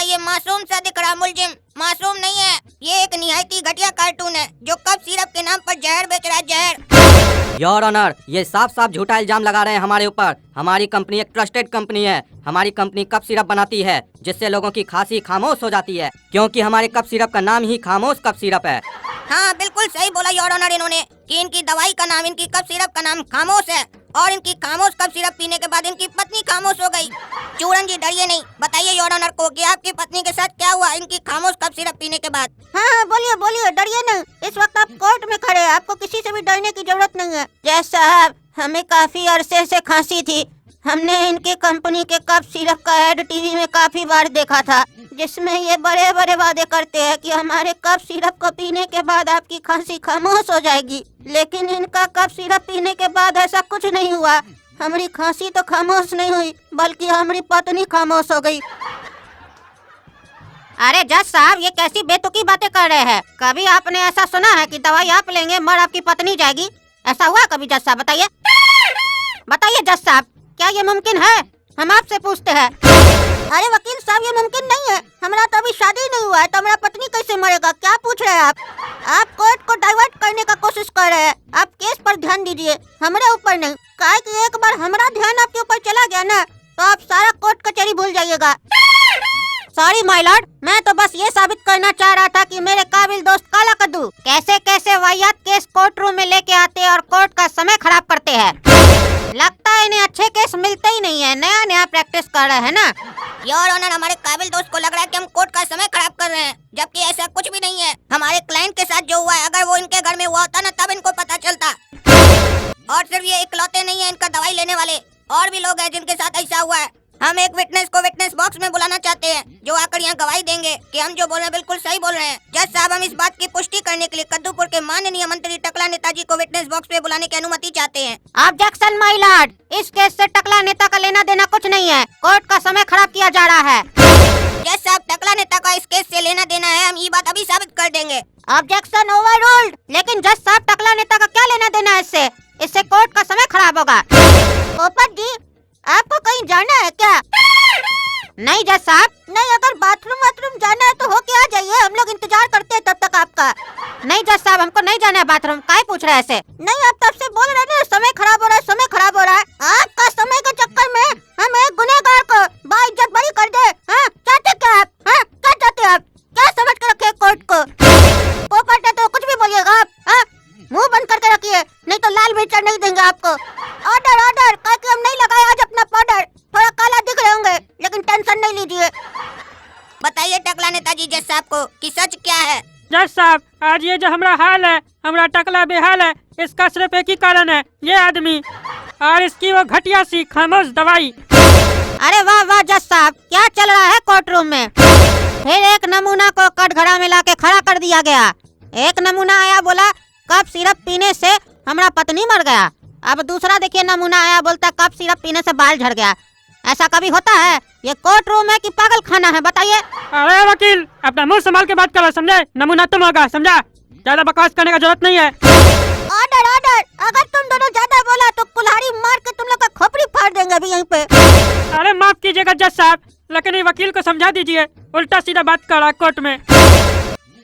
ये मासूम सा दिख रहा मुलजिम मासूम नहीं है, ये एक निहायती घटिया कार्टून है जो कप सिरप के नाम पर जहर बेच रहा है, जहर। योर ऑनर, ये साफ साफ झूठा इल्जाम लगा रहे हैं हमारे ऊपर। हमारी कंपनी एक ट्रस्टेड कंपनी है। हमारी कंपनी कप सिरप बनाती है जिससे लोगों की खांसी खामोश हो जाती है, क्योंकि हमारे कप सिरप का नाम ही खामोश कप सिरप है। हाँ बिल्कुल सही बोला योर ऑनर इन्होंने कि इनकी दवाई का नाम, इनकी कप सिरप का नाम खामोश है और इनकी खामोश कप सिरप पीने के बाद इनकी पत्नी खामोश हो गई। चूरन जी डरिए नहीं, बताइए योर ऑनर को कि आपकी पत्नी के साथ क्या हुआ इनकी खामोश कप सिरप पीने के बाद। हाँ बोलिए बोलिए, डरिए नहीं, इस वक्त आप कोर्ट में खड़े हैं, आपको किसी से भी डरने की जरूरत नहीं है। जज साहब, हमें काफी अरसे से खांसी थी। हमने इनकी कंपनी के कप सिरप का ऐड टीवी में काफी बार देखा था, जिसमें ये बड़े बड़े वादे करते हैं कि हमारे कप सिरप को पीने के बाद आपकी खांसी खामोश हो जाएगी, लेकिन इनका कप सिरप पीने के बाद ऐसा कुछ नहीं हुआ। हमारी खांसी तो खामोश नहीं हुई, बल्कि हमारी पत्नी खामोश हो गई। अरे जज साहब, ये कैसी बेतुकी बातें कर रहे हैं? कभी आपने ऐसा सुना है कि दवाई आप लेंगे मर आपकी पत्नी जाएगी? ऐसा हुआ कभी जज साहब? बताइए बताइए जज साहब, क्या ये मुमकिन है? हम आपसे पूछते हैं। अरे वकील साहब, ये मुमकिन नहीं है। हमारा तो अभी शादी नहीं हुआ है, तो हमारा पत्नी कैसे मरेगा? क्या पूछ रहे हैं आप? आप कोर्ट को डाइवर्ट करने का कोशिश कर रहे हैं। आप केस पर ध्यान दीजिए, हमारे ऊपर नहीं। काहे कि एक बार हमारा ध्यान आपके ऊपर चला गया ना, तो आप सारा कोर्ट कचहरी भूल जाइएगा। सॉरी माय लॉर्ड, मैं तो बस ये साबित करना चाह रहा था कि मेरे काबिल दोस्त काला कद्दू कैसे कैसे वाहियात केस कोर्ट रूम में लेके आते हैं और कोर्ट का समय खराब करते हैं। लगता है इन्हें अच्छे केस मिलते ही नहीं है, नया नया प्रैक्टिस कर रहे हैं ना। योर ऑनर, हमारे काबिल दोस्त को लग रहा है कि हम कोर्ट का समय खराब कर रहे हैं, जबकि ऐसा कुछ भी नहीं है। हमारे क्लाइंट के साथ जो हुआ है, अगर वो इनके घर में हुआ होता ना, तब इनको पता चलता। और सिर्फ ये इकलौते नहीं है इनका दवाई लेने वाले, और भी लोग हैं जिनके साथ ऐसा हुआ है। हम एक विटनेस को विटनेस बॉक्स में बुलाना चाहते हैं, जो आकर यहाँ गवाही देंगे कि हम जो बोल रहे हैं बिल्कुल सही बोल रहे हैं। जज साहब, हम इस बात की पुष्टि करने के लिए कद्दूपुर के माननीय मंत्री टकला नेताजी को विटनेस बॉक्स में बुलाने की अनुमति चाहते हैं। ऑब्जेक्शन माय लॉर्ड, इस केस से टकला नेता का लेना देना कुछ नहीं है। कोर्ट का समय खराब किया जा रहा है। जज साहब, टकला नेता का इस केस से लेना देना है, हम ये बात अभी साबित कर देंगे। Objection overruled. लेकिन जज साहब, टकला नेता का क्या लेना देना है इससे? इससे कोर्ट का समय खराब होगा। पोपट जी, आपको कहीं जाना है क्या? नहीं जज साहब। नहीं, अगर बाथरूम जाना है तो हो के आ जाइए, हम लोग इंतजार करते हैं तब तक आपका। नहीं जज साहब, हमको नहीं जाना है बाथरूम। काहे पूछ रहे हैं ऐसे? नहीं, आप तब से बोल रहे हैं समय खराब हो रहा है, समय खराब हो रहा है। आपका समय के चक्कर में हम एक गुनहगार को बाइज्जत बरी कर दे। हाँ, चाहते क्या आप? हाँ, क्या चाहते आप? क्या समझ के रखे कोर्ट को? पोपट है तो कुछ भी बोलिएगा आप। हाँ, मुंह बंद करके रखिए, नहीं तो लाल मिर्चा नहीं देंगे आपको। ऑर्डर ऑर्डर, ताकि हम नहीं लगाए आज अपना पाउडर। थोड़ा काला दिख रहे होंगे, लेकिन टेंशन नहीं लीजिए। बताइए टकला नेताजी जज साहब को कि सच क्या है। जज साहब, आज ये जो हमारा हाल है, हमारा टकला बेहाल है, इसका सिर्फ एक ही कारण है, ये आदमी और इसकी वो घटिया सी खामोश दवाई। अरे वाह वाह जज साहब, क्या चल रहा है कोर्ट रूम में? फिर एक नमूना को कटघरा में लाके खड़ा कर दिया गया। एक नमूना आया, बोला कप सिरप पीने से हमारा पत्नी मर गया। अब दूसरा देखिए नमूना आया, बोलता कप सिरप पीने से बाल झड़ गया। ऐसा कभी होता है? ये कोर्ट रूम है कि पागल खाना है? बताइए। अरे वकील, अपना मुंह संभाल के बात करो, समझे? नमूना तुम होगा, समझा? ज्यादा बकवास करने का जरूरत नहीं है। ऑर्डर ऑर्डर, अगर तुम दोनों ज्यादा बोला तो कुल्हाड़ी मार के तुम लोग का खोपड़ी फाड़ देंगे अभी यहीं पे। अरे माफ कीजिएगा जज साहब, लेकिन ये वकील को समझा दीजिए, उल्टा सीधा बात कर रहा है कोर्ट में।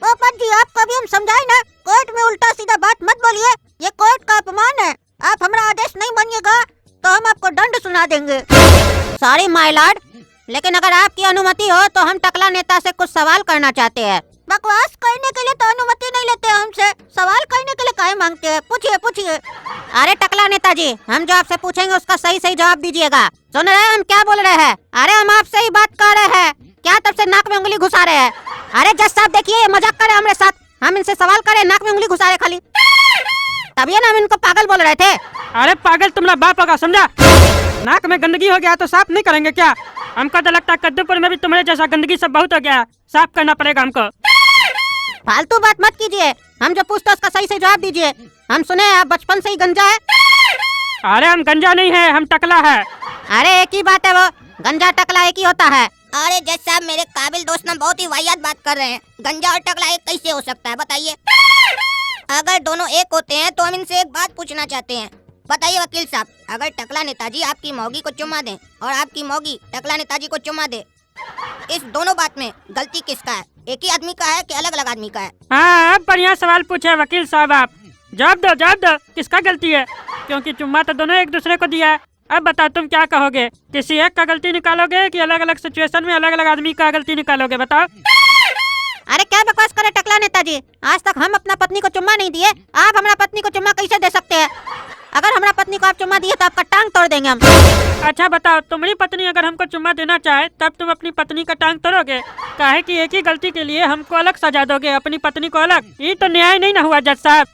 पोपट जी, आपको भी हम समझाए ना, कोर्ट में उल्टा सीधा बात मत बोलिए, ये कोर्ट का अपमान है। आप हमारा आदेश नहीं मानिएगा तो हम आपको दंड सुना देंगे। सॉरी माय लॉर्ड, लेकिन अगर आपकी अनुमति हो तो हम टकला नेता से कुछ सवाल करना चाहते हैं। बकवास करने के लिए तो अनुमति नहीं लेते हमसे, सवाल करने के लिए काहे मांगते हैं? पूछिए पूछिए। अरे टकला नेताजी, हम जो आपसे पूछेंगे उसका सही सही जवाब दीजिएगा। सुन रहे हैं हम क्या बोल रहे हैं? अरे हम आपसे ही बात कर रहे हैं, क्या तब से नाक में उंगली घुसा रहे हैं? अरे जज साहब देखिए, मजाक करे हमारे साथ। हम इनसे सवाल करें, नाक में उंगली घुसा रहे खाली। तभी ना हम इनको पागल बोल रहे थे। अरे पागल तुम्हारा बाप होगा, समझा? नाक में गंदगी हो गया तो साफ नहीं करेंगे क्या? हमको तो लगता है कद्दूपुर में भी तुम्हारे जैसा गंदगी सब बहुत हो गया, साफ करना पड़ेगा हमको। फालतू बात मत कीजिए, हम जो पूछते उसका सही से जवाब दीजिए। हम सुने आप बचपन से ही गंजा है। अरे हम गंजा नहीं है, हम टकला है। अरे एक ही बात है, वो गंजा टकला एक ही होता है। अरे जज साहब, मेरे काबिल दोस्त ना बहुत ही वाहियात बात कर रहे हैं। गंजा और टकला एक कैसे हो सकता है, बताइए? अगर दोनों एक होते हैं तो हम इनसे एक बात पूछना चाहते हैं। बताइए वकील साहब, अगर टकला नेताजी आपकी मौगी को चुम्मा दें और आपकी मौगी टकला नेताजी को चुम्मा दे, इस दोनों बात में गलती किसका है? एक ही आदमी का है कि अलग अलग आदमी का है? हाँ, अब बढ़िया सवाल पूछे वकील साहब आप। जवाब दो किसका गलती है? क्योंकि चुम्मा तो दोनों एक दूसरे को दिया है। अब बताओ तुम क्या कहोगे? किसी एक का गलती निकालोगे कि अलग अलग सिचुएशन में अलग अलग आदमी का गलती निकालोगे? बताओ। अरे क्या बकवास करे टकला नेताजी, आज तक हम अपना पत्नी को चुम्मा नहीं दिए, आप हमारा पत्नी को चुम्मा कैसे दे सकते हैं? अगर हमारा पत्नी को आप चुम्मा दिए तो आपका टांग तोड़ देंगे हम। अच्छा बताओ, तुम्हारी पत्नी अगर हमको चुम्मा देना चाहे तब तुम अपनी पत्नी का टांग तोड़ोगे? काहे कि एक ही गलती के लिए हमको अलग सजा दोगे, अपनी पत्नी को अलग? ये तो न्याय नहीं ना हुआ जज साहब।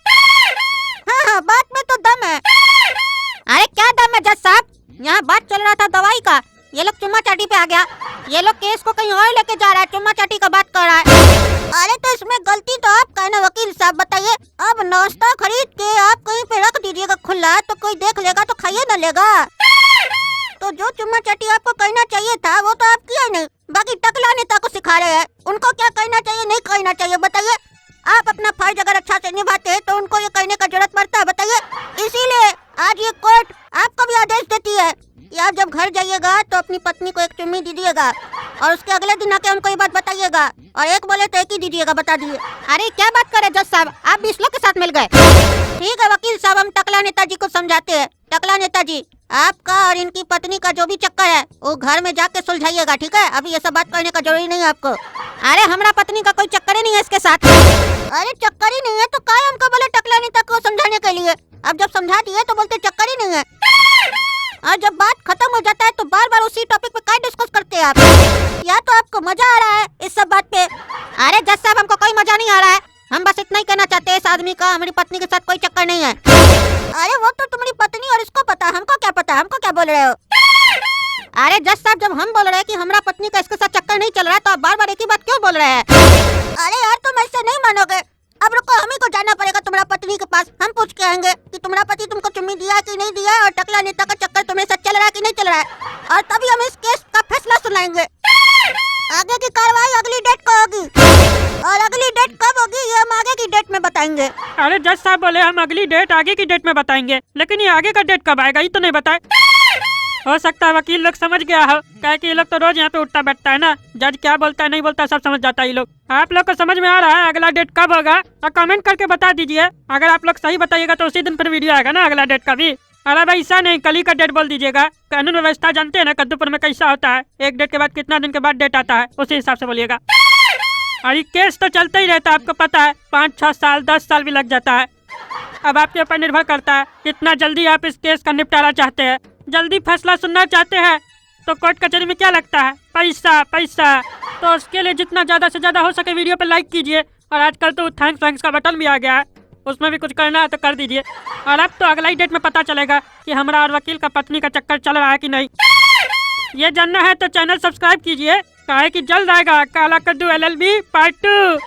हाँ, बात में तो दम है। अरे क्या दम है जज साहब, यहाँ बात चल रहा था दवाई का, ये लोग चुम्मा चाटी पे आ गया। ये लोग केस को कहीं और लेके जा रहा है, चुम्मा चाटी का बात कर रहा है। अरे तो इसमें गलती तो आपका है ना वकील साहब, बताइए। अब नाश्ता खरीद के आप कहीं पे रख दीजिएगा खुला, तो कोई देख लेगा तो खाइए न लेगा। तो जो चुम्मा चाटी आपको कहना चाहिए था वो तो आप किया नहीं, बाकी टकला नेता को सिखा रहे हैं उनको क्या कहना चाहिए नहीं कहना चाहिए, बताइए। आप अपना फर्ज अगर अच्छा से निभाते हैं तो उनको ये कहने का जरूरत पड़ता है, बताइए। इसीलिए आज ये कोर्ट आपको भी आदेश देती है कि आप जब घर जाइएगा तो अपनी पत्नी को एक चुम्मी दीजिएगा और उसके अगले दिन आके हमको ये बात बताइएगा, और एक बोले तो एक ही दीजिएगा, बता दिए। अरे क्या बात करे जज साहब, आप 20 लोग के साथ मिल गए। ठीक है वकील साहब, हम टकला नेताजी को समझाते हैं। टकला नेताजी, आपका और इनकी पत्नी का जो भी चक्कर है वो घर में जाके सुलझाइएगा, ठीक है? अभी ये सब बात करने का जरूरी नहीं है आपको। अरे हमारा पत्नी का कोई चक्कर ही नहीं है इसके साथ। अरे चक्कर ही नहीं है तो क्या हमको बोले टकला नेता को समझाने के लिए? अब जब समझा दिए तो बोलते चक्कर ही नहीं है, और जब बात खत्म हो जाता है तो बार बार उसी टॉपिक पे क्या डिस्कस करते हैं आप? या तो आपको मजा आ रहा है इस सब बात पे? अरे जज साहब, हमको कोई मजा नहीं आ रहा है, हम बस इतना ही कहना चाहते हैं, इस आदमी का हमारी पत्नी के साथ कोई चक्कर नहीं है। अरे वो तो तुम्हारी पत्नी और इसको पता, हमको क्या पता, हमको क्या बोल रहे हो? अरे जज साहब, जब हम बोल रहे हैं कि हमारा पत्नी का इसके साथ चक्कर नहीं चल रहा है तो आप बार बार एक ही बात क्यों बोल रहे हैं? अरे यार तुम ऐसे नहीं मानोगे, अब रुको, हम ही को जाना पड़ेगा तुम्हारा पत्नी के पास। हम पूछ के आएंगे कि तुम्हारा पति तुमको चुम्मी दिया कि नहीं दिया, और टकला नेता का चक्कर तुम्हारे साथ चल रहा है कि नहीं चल रहा है, और तभी हम इस केस का फैसला सुनाएंगे। आगे की कार्रवाई अगली डेट को होगी, और अगली डेट कब होगी ये हम आगे की डेट में बताएंगे। अरे जज साहब बोले हम अगली डेट आगे की डेट में बताएंगे, लेकिन ये आगे का डेट कब आएगा ये तो नहीं बताए। हो सकता है वकील लोग समझ गया हो, क्या कि ये लोग तो रोज यहाँ पे उठता बैठता है ना, जज क्या बोलता है नहीं बोलता सब समझ जाता है ये लोग। आप लोग को समझ में आ रहा है अगला डेट कब होगा? और कमेंट करके बता दीजिए, अगर आप लोग सही बताइएगा तो उसी दिन फिर वीडियो आएगा ना अगला डेट का भी। अरे भाई ऐसा नहीं, कल ही का डेट बोल दीजिएगा। कानून व्यवस्था जानते हैं ना कद्दूपुर में कैसा होता है, एक डेट के बाद कितना दिन के बाद डेट आता है, उसी हिसाब से बोलिएगा। और ये केस तो चलता ही रहता है, आपको पता है, 5-6 साल 10 साल भी लग जाता है। अब आपके ऊपर निर्भर करता है कितना जल्दी आप इस केस का निपटारा चाहते हैं। जल्दी फैसला सुनना चाहते हैं तो कोर्ट कचहरी में क्या लगता है? पैसा पैसा। तो उसके लिए जितना ज़्यादा से ज़्यादा हो सके वीडियो पे लाइक कीजिए, और आजकल तो थैंक्स का बटन भी आ गया है, उसमें भी कुछ करना है तो कर दीजिए। और अब तो अगला ही डेट में पता चलेगा कि हमारा और वकील का पत्नी का चक्कर चल रहा है कि नहीं। ये जानना है तो चैनल सब्सक्राइब कीजिए, काहे कि जल्द आएगा काला कद्दू LLB पार्ट 2।